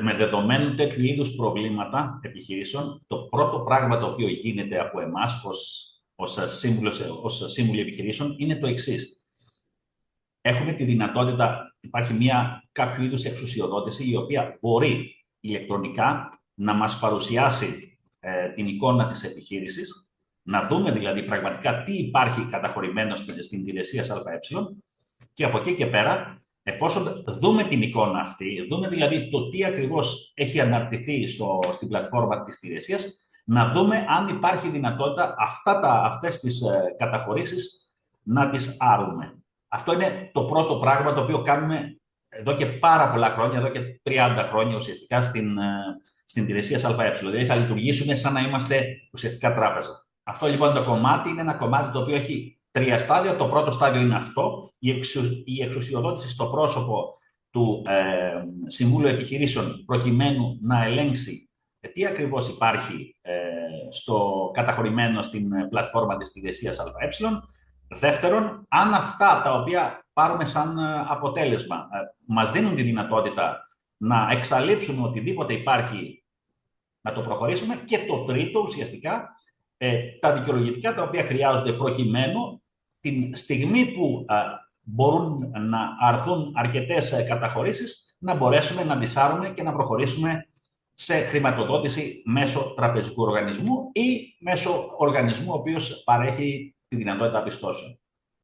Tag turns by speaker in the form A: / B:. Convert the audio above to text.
A: Με δεδομένου τέτοιου είδους προβλήματα επιχειρήσεων, το πρώτο πράγμα το οποίο γίνεται από εμάς ως σύμβουλοι επιχειρήσεων είναι το εξής. Έχουμε τη δυνατότητα, υπάρχει κάποιο είδους εξουσιοδότηση η οποία μπορεί ηλεκτρονικά να μας παρουσιάσει την εικόνα της επιχείρησης, να δούμε δηλαδή πραγματικά τι υπάρχει καταχωρημένο στην υπηρεσία ΑΕ και από εκεί και πέρα, εφόσον δούμε την εικόνα αυτή, δούμε δηλαδή το τι ακριβώς έχει αναρτηθεί στην πλατφόρμα της υπηρεσίας, να δούμε αν υπάρχει δυνατότητα αυτές τις καταχωρήσεις να τις άρουμε. Αυτό είναι το πρώτο πράγμα το οποίο κάνουμε εδώ και πάρα πολλά χρόνια, εδώ και 30 χρόνια ουσιαστικά στην υπηρεσία ΑΕ. Δηλαδή θα λειτουργήσουμε σαν να είμαστε ουσιαστικά τράπεζα. Αυτό λοιπόν το κομμάτι είναι ένα κομμάτι το οποίο έχει 3 στάδια. Το πρώτο στάδιο είναι αυτό, η εξουσιοδότηση στο πρόσωπο του Συμβούλου Επιχειρήσεων προκειμένου να ελέγξει τι ακριβώς υπάρχει καταχωρημένο στην πλατφόρμα της υπηρεσίας ΑΕ. Δεύτερον, αν αυτά τα οποία πάρουμε σαν αποτέλεσμα μας δίνουν τη δυνατότητα να εξαλείψουμε οτιδήποτε υπάρχει, να το προχωρήσουμε. Και το τρίτο, ουσιαστικά, τα δικαιολογητικά τα οποία χρειάζονται προκειμένου την στιγμή που μπορούν να αρθούν αρκετές καταχωρήσεις, να μπορέσουμε να τις άρουμε και να προχωρήσουμε σε χρηματοδότηση μέσω τραπεζικού οργανισμού ή μέσω οργανισμού ο οποίος παρέχει τη δυνατότητα πιστώσεων.